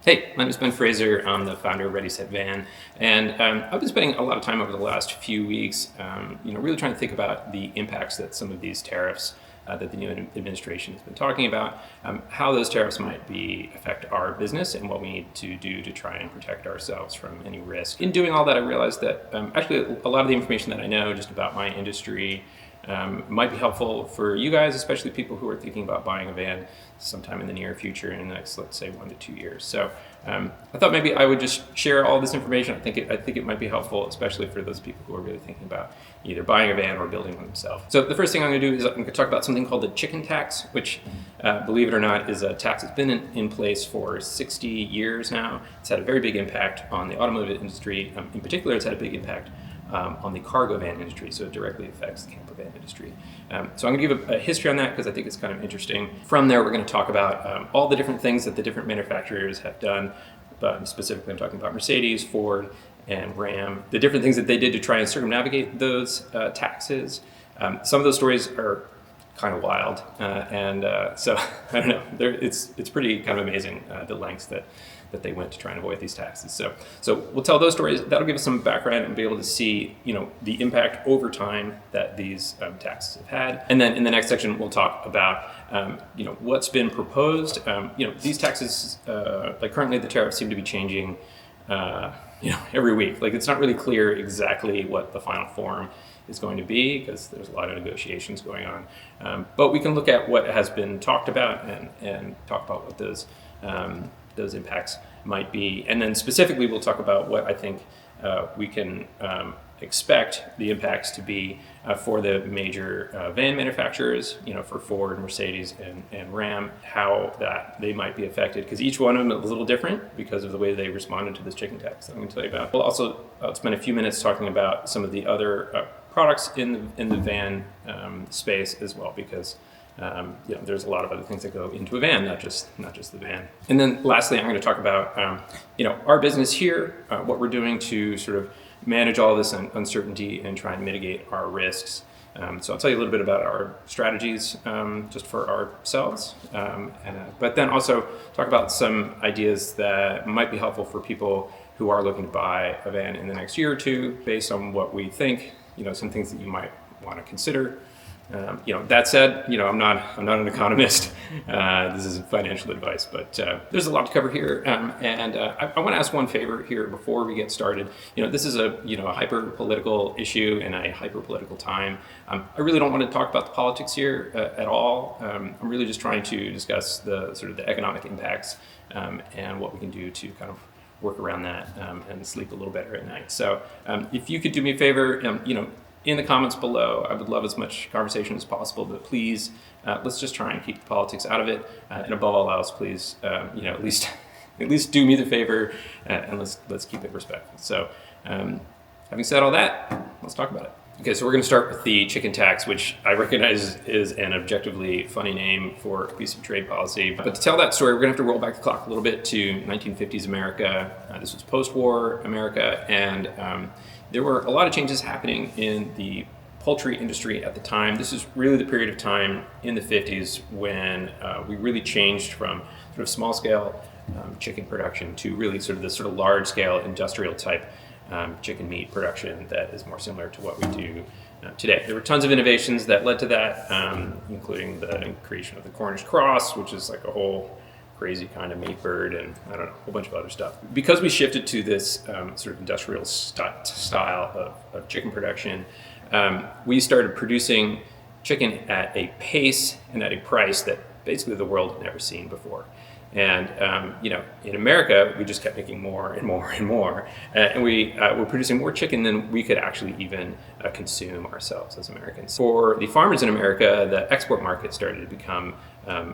Hey, my name is Fraser. I'm the founder of Ready.Set.Van, and I've been spending a lot of time over the last few weeks, really trying to think about the impacts that some of these tariffs that the new administration has been talking about, how those tariffs might affect our business and what we need to do to try and protect ourselves from any risk. In doing all that, I realized that actually a lot of the information that I know just about my industry might be helpful for you guys, especially people who are thinking about buying a van sometime in the near future, in the next, let's say, 1 to 2 years. So I thought maybe I would just share all this information. I think it might be helpful, especially for those people who are really thinking about either buying a van or building one themselves. So the first thing I'm going to do is I'm going to talk about something called the chicken tax, which, believe it or not, is a tax that's been in place for 60 years now. It's had a very big impact on the automotive industry. In particular, it's had a big impact on the cargo van industry, so it directly affects the camper van industry. So I'm going to give a history on that because I think it's kind of interesting. From there, we're going to talk about all the different things that the different manufacturers have done, but specifically I'm talking about Mercedes, Ford, and Ram, the different things that they did to try and circumnavigate those taxes. Some of those stories are kind of wild, so I don't know. It's pretty kind of amazing the lengths that they went to try and avoid these taxes. So we'll tell those stories. That'll give us some background and be able to see, the impact over time that these taxes have had. And then in the next section, we'll talk about, what's been proposed. These taxes, like currently the tariffs seem to be changing, every week. Like it's not really clear exactly what the final form is going to be because there's a lot of negotiations going on. But we can look at what has been talked about and talk about what those impacts might be. And then specifically, we'll talk about what I think we can expect the impacts to be for the major van manufacturers, for Ford, Mercedes, and Ram, how that they might be affected, because each one of them is a little different because of the way they responded to this chicken tax that I'm going to tell you about. We'll also spend a few minutes talking about some of the other products in the van space as well, because there's a lot of other things that go into a van, not just the van. And then lastly, I'm going to talk about our business here, what we're doing to sort of manage all this uncertainty and try and mitigate our risks. So I'll tell you a little bit about our strategies just for ourselves, but then also talk about some ideas that might be helpful for people who are looking to buy a van in the next year or two, based on what we think, some things that you might want to consider. That said, I'm not an economist. This is financial advice, but there's a lot to cover here. I want to ask one favor here before we get started. This is a hyper political issue in a hyper political time. I really don't want to talk about the politics here at all. I'm really just trying to discuss the sort of the economic impacts and what we can do to kind of work around that and sleep a little better at night. So if you could do me a favor, in the comments below, I would love as much conversation as possible, but please, let's just try and keep the politics out of it. And above all else, please, at least do me the favor, and let's keep it respectful. So, having said all that, let's talk about it. Okay, so we're going to start with the chicken tax, which I recognize is an objectively funny name for a piece of trade policy. But to tell that story, we're going to have to roll back the clock a little bit to 1950s America. This was post-war America, and there were a lot of changes happening in the poultry industry at the time. This is really the period of time in the 50s when we really changed from sort of small-scale chicken production to really sort of large-scale industrial type chicken meat production that is more similar to what we do today. There were tons of innovations that led to that, including the creation of the Cornish cross, which is like a whole crazy kind of meat bird, and I don't know, a whole bunch of other stuff. Because we shifted to this sort of industrial style of chicken production, we started producing chicken at a pace and at a price that basically the world had never seen before. And in America, we just kept making more and more and more, and we were producing more chicken than we could actually even consume ourselves as Americans. For the farmers in America, the export market started to become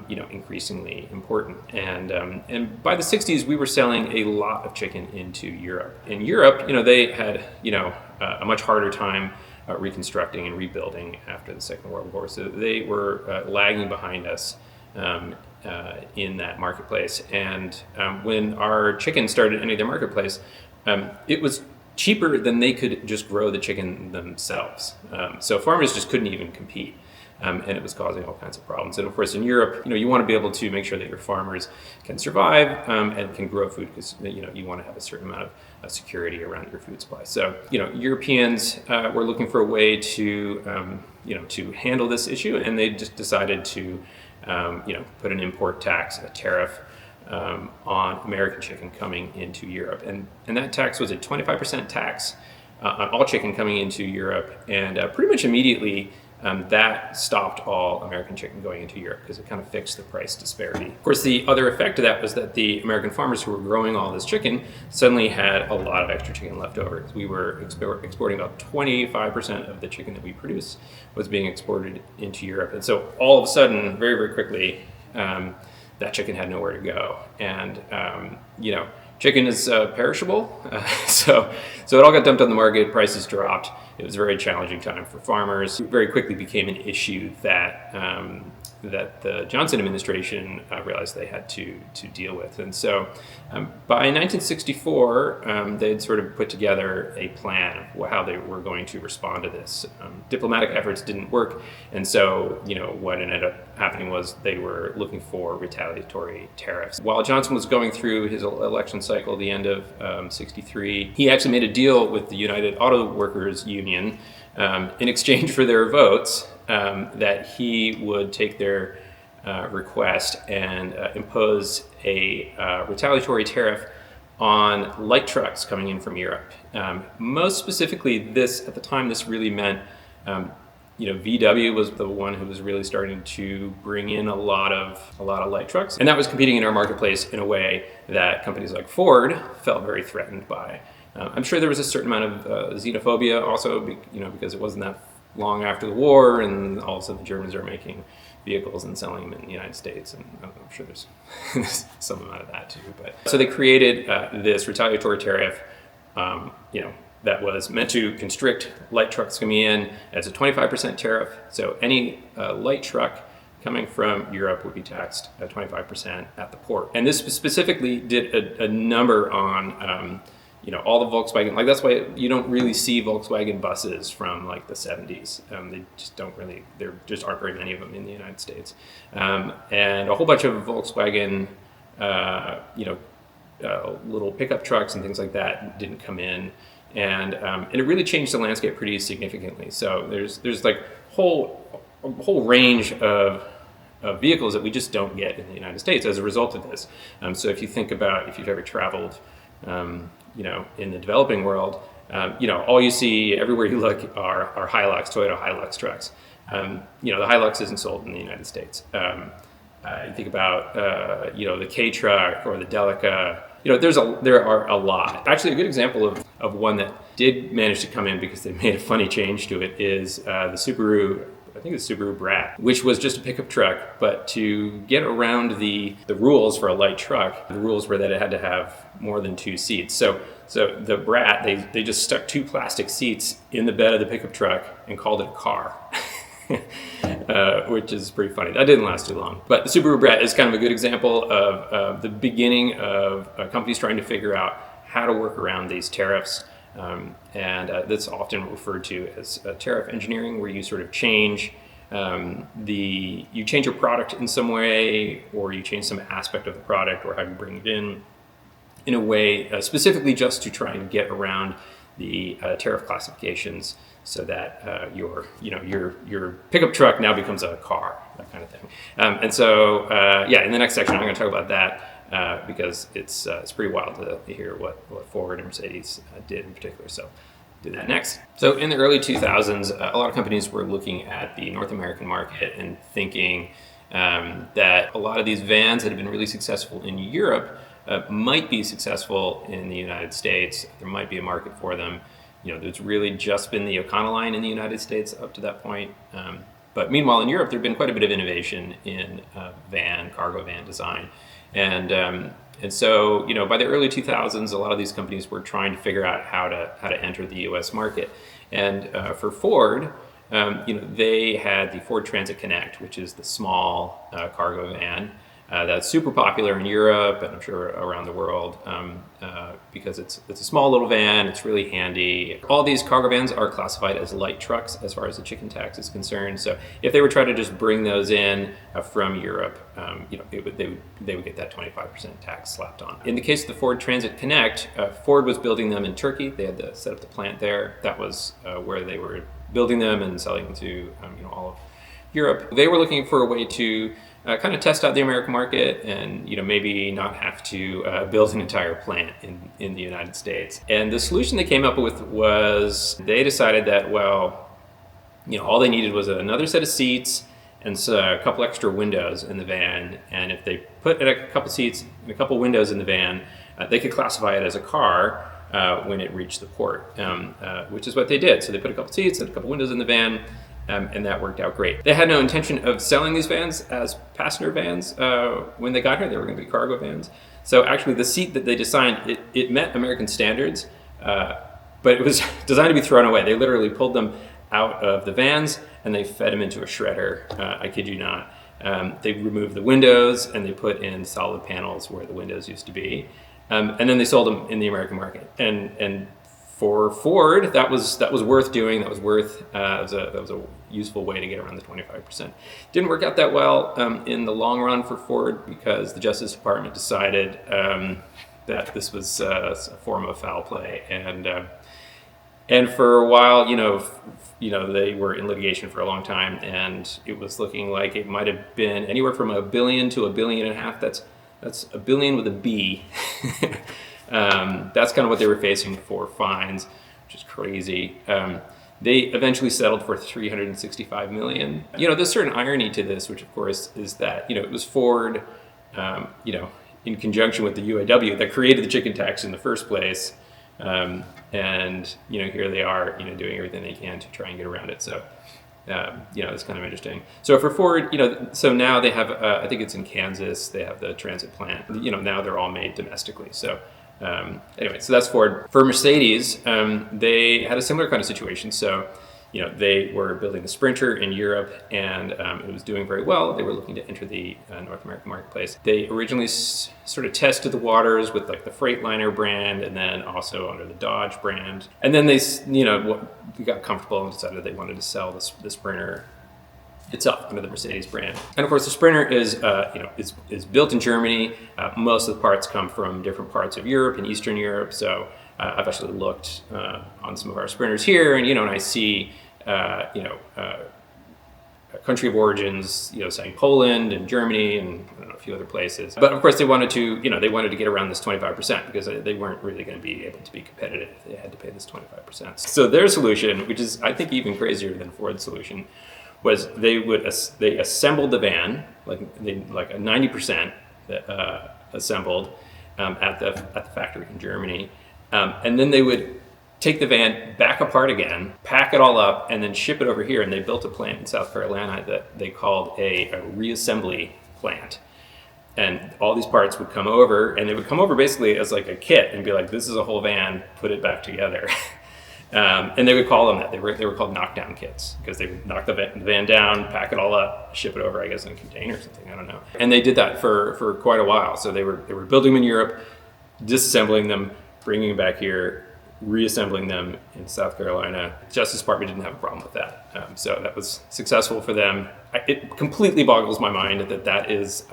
increasingly important. And by the 60s, we were selling a lot of chicken into Europe. In Europe, they had a much harder time reconstructing and rebuilding after the Second World War, so they were lagging behind us in that marketplace. And when our chicken started entering their marketplace, it was cheaper than they could just grow the chicken themselves. So farmers just couldn't even compete. and it was causing all kinds of problems. And of course, in Europe, you want to be able to make sure that your farmers can survive and can grow food, because you want to have a certain amount of security around your food supply. So Europeans were looking for a way to to handle this issue, and they just decided to put an import tax, a tariff, on American chicken coming into Europe. And that tax was a 25% tax on all chicken coming into Europe. And pretty much immediately, that stopped all American chicken going into Europe, because it kind of fixed the price disparity. Of course, the other effect of that was that the American farmers who were growing all this chicken suddenly had a lot of extra chicken left over. We were exporting about 25% of the chicken that we produce was being exported into Europe. And so all of a sudden, very, very quickly, that chicken had nowhere to go. And, chicken is perishable. So it all got dumped on the market, prices dropped. It was a very challenging time for farmers. It very quickly became an issue that the Johnson administration realized they had to deal with. And so by 1964, they had sort of put together a plan of how they were going to respond to this. Diplomatic efforts didn't work, and so what ended up happening was they were looking for retaliatory tariffs. While Johnson was going through his election cycle at the end of 63, he actually made a deal with the United Auto Workers Union in exchange for their votes, that he would take their request and impose a retaliatory tariff on light trucks coming in from Europe. Most specifically, at the time, this really meant, VW was the one who was really starting to bring in a lot of light trucks, and that was competing in our marketplace in a way that companies like Ford felt very threatened by. I'm sure there was a certain amount of xenophobia also, because it wasn't that long after the war, and all of a sudden the Germans are making vehicles and selling them in the United States, and I'm sure there's some amount of that too. But so they created this retaliatory tariff, that was meant to constrict light trucks coming in as a 25% tariff. So any light truck coming from Europe would be taxed at 25% at the port. And this specifically did a number on all the Volkswagen, that's why you don't really see Volkswagen buses from the 70s. They just don't really, there just aren't very many of them in the United States. And a whole bunch of Volkswagen, little pickup trucks and things like that didn't come in. And it really changed the landscape pretty significantly. So there's a whole range of vehicles that we just don't get in the United States as a result of this. So if you think about, if you've ever traveled, in the developing world, all you see everywhere you look are Toyota Hilux trucks. The Hilux isn't sold in the United States. You think about, the K truck or the Delica. There are a lot. Actually, a good example of one that did manage to come in because they made a funny change to it is the Subaru. I think it's Subaru Brat, which was just a pickup truck, but to get around the rules for a light truck, the rules were that it had to have more than 2 seats. So the Brat, they just stuck 2 plastic seats in the bed of the pickup truck and called it a car, which is pretty funny. That didn't last too long. But the Subaru Brat is kind of a good example of the beginning of companies trying to figure out how to work around these tariffs. And that's often referred to as tariff engineering, where you sort of change you change your product in some way, or you change some aspect of the product, or how you bring it in a way specifically just to try and get around the tariff classifications, so that your pickup truck now becomes a car, that kind of thing. And so in the next section I'm going to talk about that. Because it's pretty wild to hear what Ford and Mercedes did in particular. So do that next. So in the early 2000s, a lot of companies were looking at the North American market and thinking that a lot of these vans that have been really successful in Europe might be successful in the United States. There might be a market for them. There's really just been the Econoline in the United States up to that point. But meanwhile, in Europe, there'd been quite a bit of innovation in cargo van design. And so, by the early 2000s, a lot of these companies were trying to figure out how to enter the U.S. market. And for Ford, they had the Ford Transit Connect, which is the small cargo van That's super popular in Europe and I'm sure around the world because it's a small little van. It's really handy. All these cargo vans are classified as light trucks as far as the chicken tax is concerned. So if they were trying to just bring those in from Europe, they would get that 25% tax slapped on. In the case of the Ford Transit Connect, Ford was building them in Turkey. They had to set up the plant there. That was where they were building them and selling them to all of Europe. They were looking for a way to kind of test out the American market and maybe not have to build an entire plant in the United States. And the solution they came up with was they decided that, well, all they needed was another set of seats and a couple extra windows in the van. And if they put a couple seats and a couple windows in the van, they could classify it as a car when it reached the port, which is what they did. So they put a couple seats and a couple windows in the van. And that worked out great. They had no intention of selling these vans as passenger vans when they got here. They were going to be cargo vans. So actually the seat that they designed, it met American standards, but it was designed to be thrown away. They literally pulled them out of the vans and they fed them into a shredder. I kid you not. They removed the windows and they put in solid panels where the windows used to be. And then they sold them in the American market. And for Ford, that was worth doing. That was a useful way to get around the 25%. Didn't work out that well in the long run for Ford because the Justice Department decided that this was a form of foul play, and for a while, they were in litigation for a long time, and it was looking like it might have been anywhere from $1 billion to $1.5 billion. That's $1 billion with a B. That's kind of what they were facing for fines, which is crazy. They eventually settled for $365 million. There's certain irony to this, which of course is that, it was Ford, in conjunction with the UAW that created the chicken tax in the first place. And, here they are, doing everything they can to try and get around it. So, it's kind of interesting. So for Ford, so now they have, I think it's in Kansas, they have the transit plant. Now they're all made domestically. So, anyway, so that's Ford. For Mercedes, they had a similar kind of situation. So, they were building the Sprinter in Europe and it was doing very well. They were looking to enter the North American marketplace. They originally sort of tested the waters with like the Freightliner brand and then also under the Dodge brand. And then they got comfortable and decided they wanted to sell the Sprinter itself under the Mercedes brand. And of course the Sprinter is built in Germany. Most of the parts come from different parts of Europe and Eastern Europe. So I've actually looked on some of our Sprinters here and I see country of origins, saying Poland and Germany and a few other places. But of course they wanted to get around this 25% because they weren't really going to be able to be competitive if they had to pay this 25%. So their solution, which is I think even crazier than Ford's solution, was they assembled the van like a 90% assembled at the factory in Germany, and then they would take the van back apart again, pack it all up, and then ship it over here. And they built a plant in South Carolina that they called a reassembly plant. And all these parts would come over, and they would come over basically as like a kit and be like, "This is a whole van, put it back together." And they would call them that. They were called knockdown kits because they would knock the van down, pack it all up, ship it over, I guess, in a container or something. I don't know. And they did that for quite a while. So they were building them in Europe, disassembling them, bringing them back here, reassembling them in South Carolina. The Justice Department didn't have a problem with that. So that was successful for them. It completely boggles my mind that is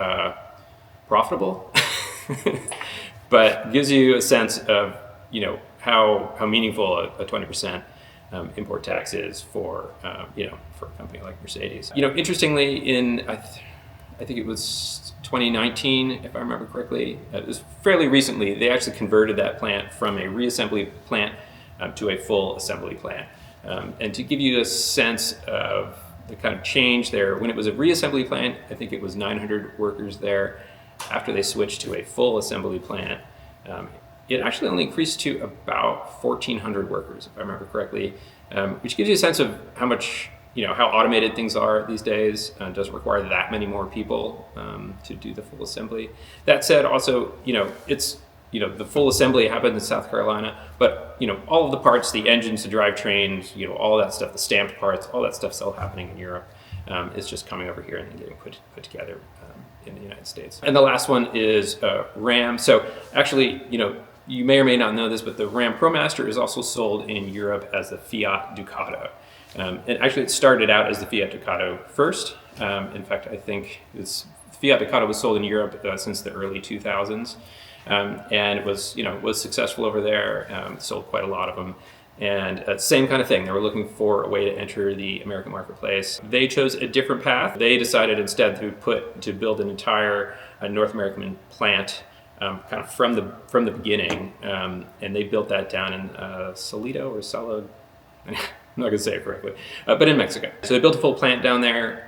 profitable, but gives you a sense of, how meaningful a 20% import tax is for a company like Mercedes. Interestingly, I think it was 2019, if I remember correctly, it was fairly recently, they actually converted that plant from a reassembly plant to a full assembly plant. And to give you a sense of the kind of change there, when it was a reassembly plant, I think it was 900 workers there. After they switched to a full assembly plant, it actually only increased to about 1,400 workers, if I remember correctly, which gives you a sense of how much, how automated things are these days. It doesn't require that many more people to do the full assembly. That said, also, it's, the full assembly happened in South Carolina, but, all of the parts, the engines, the drivetrains, all that stuff, the stamped parts, all that stuff's still happening in Europe. It's just coming over here and then getting put together in the United States. And the last one is Ram. So actually, you may or may not know this, but the Ram ProMaster is also sold in Europe as the Fiat Ducato. And actually, it started out as the Fiat Ducato first. In fact, I think Fiat Ducato was sold in Europe since the early 2000s, and it was successful over there. Sold quite a lot of them. And same kind of thing. They were looking for a way to enter the American marketplace. They chose a different path. They decided instead to build an entire North American plant, kind of from the beginning, and they built that down in Salado or Salado. I'm not going to say it correctly, but in Mexico. So they built a full plant down there,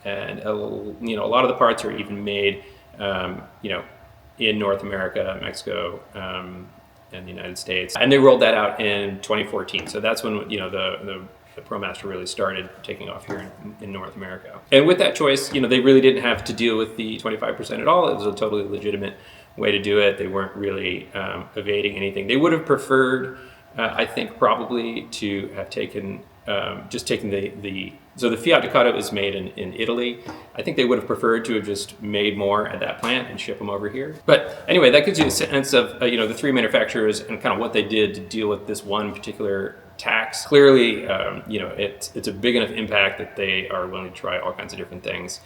and a lot of the parts are even made, in North America, Mexico, and the United States. And they rolled that out in 2014. So that's when the ProMaster really started taking off here in North America. And with that choice, they really didn't have to deal with the 25% at all. It was a totally legitimate way to do it. They weren't really evading anything. They would have preferred, I think, probably to have taken so the Fiat Ducato is made in Italy. I think they would have preferred to have just made more at that plant and ship them over here. But anyway, that gives you a sense of the three manufacturers and kind of what they did to deal with this one particular tax. Clearly, it's a big enough impact that they are willing to try all kinds of different things.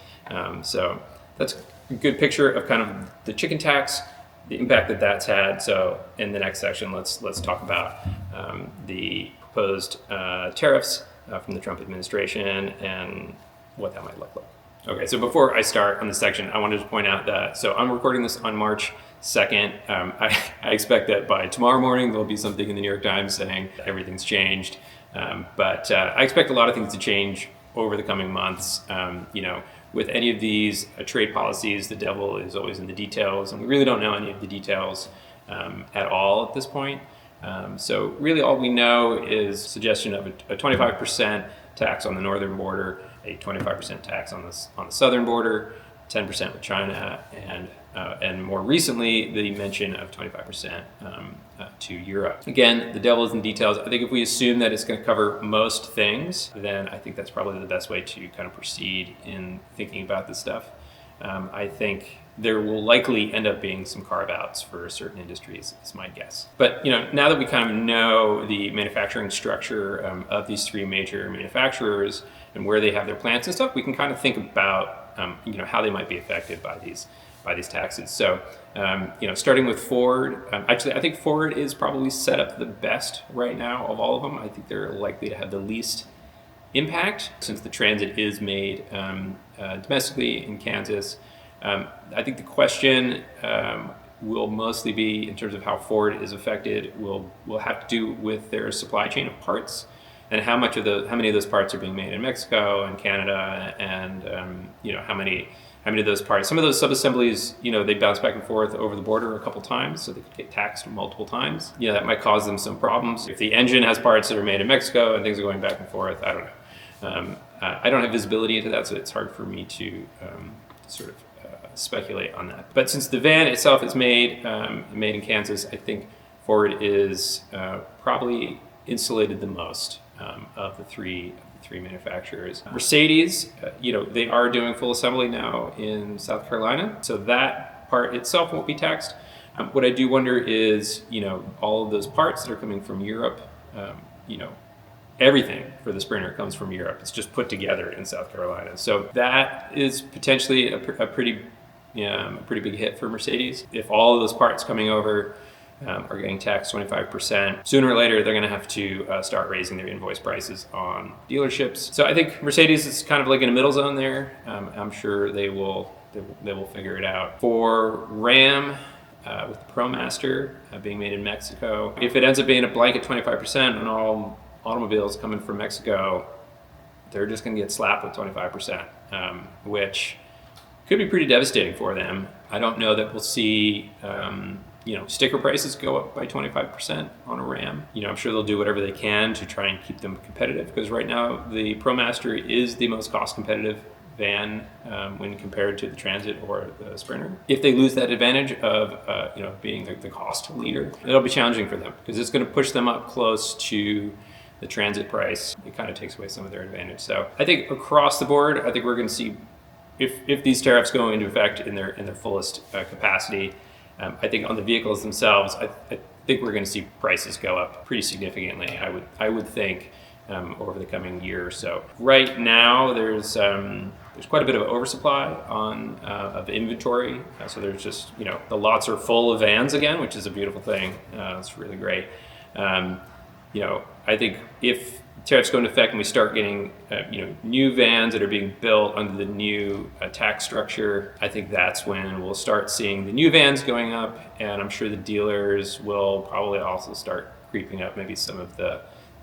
So that's a good picture of kind of the chicken tax, the impact that that's had. So in the next section, let's talk about the proposed tariffs from the Trump administration and what that might look like. Okay, so before I start on this section, I wanted to point out that, so I'm recording this on March 2nd. I expect that by tomorrow morning, there'll be something in the New York Times saying everything's changed. But I expect a lot of things to change over the coming months. With any of these trade policies, the devil is always in the details, and we really don't know any of the details at all at this point. So really all we know is suggestion of a 25% tax on the northern border, a 25% tax on the southern border, 10% with China, and more recently the mention of 25% to Europe. Again, the devil is in the details. I think if we assume that it's going to cover most things, then I think that's probably the best way to kind of proceed in thinking about this stuff. I think there will likely end up being some carve-outs for certain industries, is my guess. But now that we kind of know the manufacturing structure of these three major manufacturers and where they have their plants and stuff, we can kind of think about how they might be affected by these taxes. So starting with Ford, actually I think Ford is probably set up the best right now of all of them. I think they're likely to have the least impact since the Transit is made domestically in Kansas. I think the question will mostly be, in terms of how Ford is affected, will have to do with their supply chain of parts and how many of those parts are being made in Mexico and Canada, and how many of those parts. Some of those sub-assemblies, they bounce back and forth over the border a couple times, so they could get taxed multiple times. That might cause them some problems. If the engine has parts that are made in Mexico and things are going back and forth, I don't know. I don't have visibility into that, so it's hard for me to sort of speculate on that. But since the van itself is made in Kansas, I think Ford is probably insulated the most of the three manufacturers. Mercedes, they are doing full assembly now in South Carolina, so that part itself won't be taxed. What I do wonder is, all of those parts that are coming from Europe, everything for the Sprinter comes from Europe. It's just put together in South Carolina. So that is potentially a pretty big hit for Mercedes. If all of those parts coming over are getting taxed 25%, sooner or later they're going to have to start raising their invoice prices on dealerships. So I think Mercedes is kind of like in a middle zone there. I'm sure they will figure it out. For Ram, with the ProMaster being made in Mexico, if it ends up being a blanket 25% on all automobiles coming from Mexico, they're just going to get slapped with 25%, which could be pretty devastating for them. I don't know that we'll see, sticker prices go up by 25% on a Ram. I'm sure they'll do whatever they can to try and keep them competitive, because right now the ProMaster is the most cost competitive van when compared to the Transit or the Sprinter. If they lose that advantage of being the cost leader, it'll be challenging for them because it's going to push them up close to the Transit price. It kind of takes away some of their advantage. So I think across the board, I think we're going to see if these tariffs go into effect in their fullest capacity, I think on the vehicles themselves, I think we're going to see prices go up pretty significantly. I would think over the coming year or so. Right now, there's quite a bit of oversupply of inventory. So there's just the lots are full of vans again, which is a beautiful thing. It's really great. I think if tariffs go into effect and we start getting new vans that are being built under the new tax structure, I think that's when we'll start seeing the new vans going up, and I'm sure the dealers will probably also start creeping up maybe some of their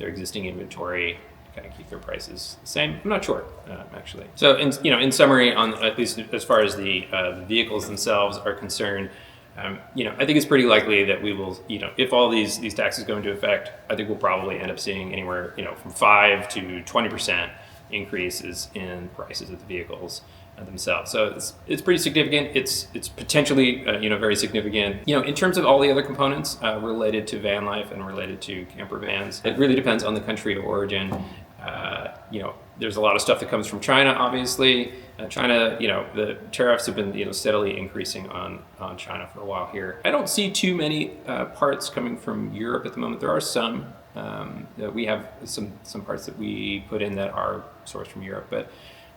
existing inventory to kind of keep their prices the same. I'm not sure actually. So in summary, on at least as far as the vehicles themselves are concerned, I think it's pretty likely that we will, if all these taxes go into effect, I think we'll probably end up seeing anywhere, from 5 to 20% increases in prices of the vehicles themselves. So it's pretty significant. It's potentially, very significant. In terms of all the other components related to van life and related to camper vans, it really depends on the country of origin. There's a lot of stuff that comes from China, obviously. China, the tariffs have been, steadily increasing on China for a while here. I don't see too many parts coming from Europe at the moment. There are some. We have some parts that we put in that are sourced from Europe, but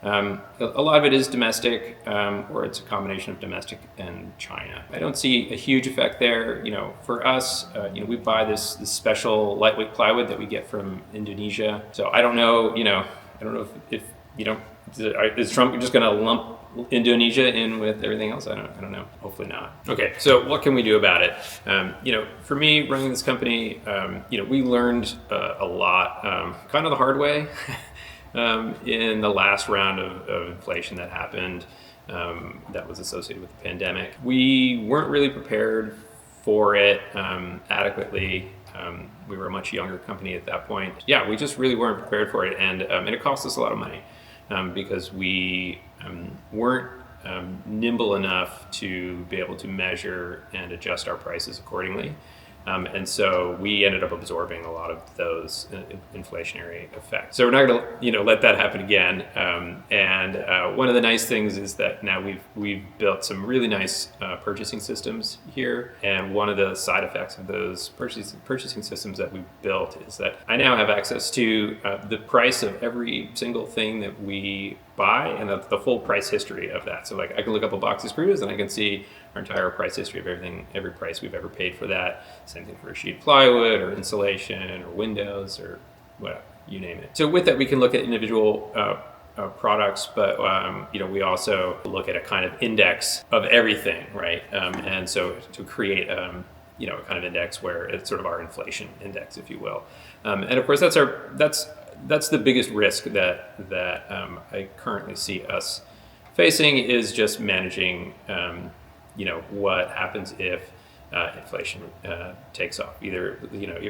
a lot of it is domestic, or it's a combination of domestic and China. I don't see a huge effect there. For us, we buy this special lightweight plywood that we get from Indonesia. So I don't know, if is Trump just going to lump Indonesia in with everything else? I don't know. Hopefully not. Okay, so what can we do about it? For me, running this company, we learned a lot, kind of the hard way. In the last round of inflation that happened, that was associated with the pandemic. We weren't really prepared for it adequately. We were a much younger company at that point. Yeah, we just really weren't prepared for it, and it cost us a lot of money because we weren't nimble enough to be able to measure and adjust our prices accordingly. And so we ended up absorbing a lot of those inflationary effects. So we're not going to, let that happen again. And one of the nice things is that now we've built some really nice purchasing systems here. And one of the side effects of those purchasing systems that we've built is that I now have access to the price of every single thing that we buy and the full price history of that. So I can look up a box of screws and I can see our entire price history of every price we've ever paid for that. Same thing for a sheet of plywood or insulation or windows or whatever, you name it. So with that, we can look at individual products, but we also look at a kind of index of everything, right? And so to create a kind of index where it's sort of our inflation index, if you will. And of course, that's the biggest risk that I currently see us facing is just managing, what happens if inflation takes off, either,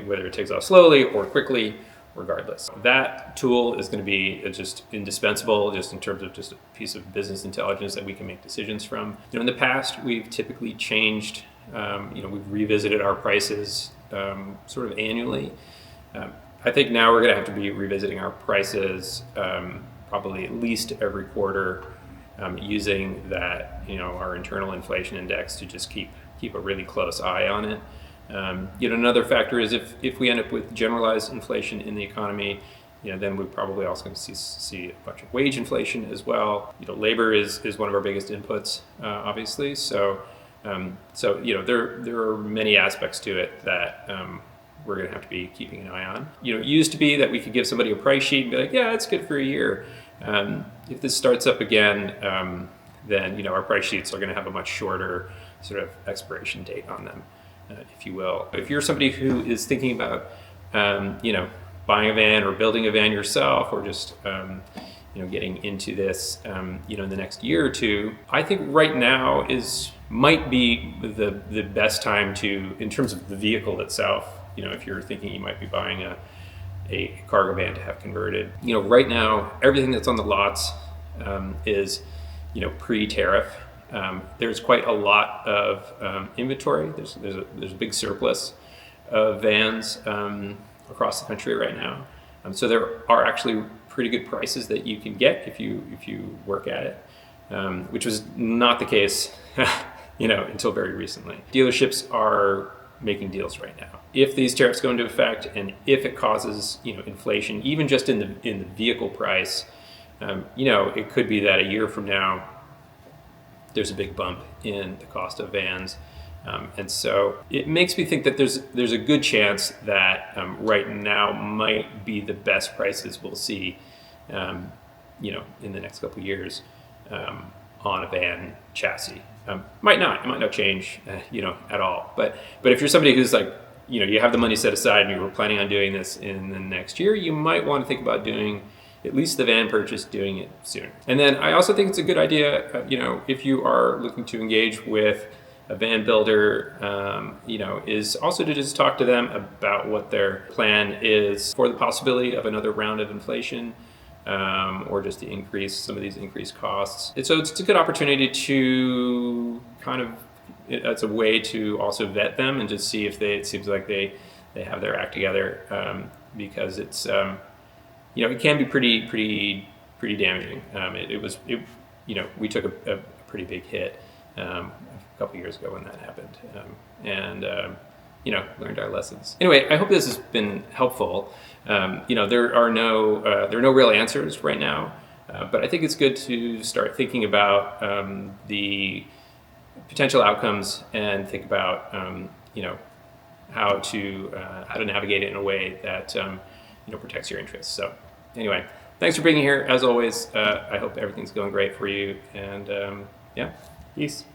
whether it takes off slowly or quickly, regardless. That tool is going to be just indispensable just in terms of just a piece of business intelligence that we can make decisions from. In the past, we've typically changed, we've revisited our prices sort of annually. I think now we're going to have to be revisiting our prices probably at least every quarter, using that, our internal inflation index to just keep a really close eye on it. Another factor is if we end up with generalized inflation in the economy, then we're probably also going to see a bunch of wage inflation as well. Labor is one of our biggest inputs, obviously. So there are many aspects to it that we're going to have to be keeping an eye on. It used to be that we could give somebody a price sheet and be like, yeah, it's good for a year. If this starts up again, then our price sheets are going to have a much shorter sort of expiration date on them, if you will. If you're somebody who is thinking about, buying a van or building a van yourself, or just getting into this, in the next year or two, I think right now might be the best time to, in terms of the vehicle itself. If you're thinking you might be buying a cargo van to have converted, right now everything that's on the lots is pre-tariff. There's quite a lot of inventory. There's a big surplus of vans across the country right now. So there are actually pretty good prices that you can get if you work at it. which was not the case, until very recently. Dealerships are making deals right now. If these tariffs go into effect, and if it causes inflation, even just in the vehicle price, it could be that a year from now there's a big bump in the cost of vans. And so it makes me think that there's a good chance that right now might be the best prices we'll see, in the next couple of years on a van chassis. It might not change, at all. But if you're somebody who's like, you have the money set aside and you were planning on doing this in the next year, you might want to think about doing at least the van purchase, doing it sooner. And then I also think it's a good idea, if you are looking to engage with a van builder, is also to just talk to them about what their plan is for the possibility of another round of inflation, or just to increase some of these increased costs. And so it's a good opportunity to it's a way to also vet them and just see if it seems like they have their act together, because it's, it can be pretty damaging. We took a pretty big hit a couple years ago when that happened, and learned our lessons. Anyway, I hope this has been helpful. There are no real answers right now, but I think it's good to start thinking about the potential outcomes and think about how to navigate it in a way that protects your interests. So anyway, thanks for being here as always. I hope everything's going great for you, and peace.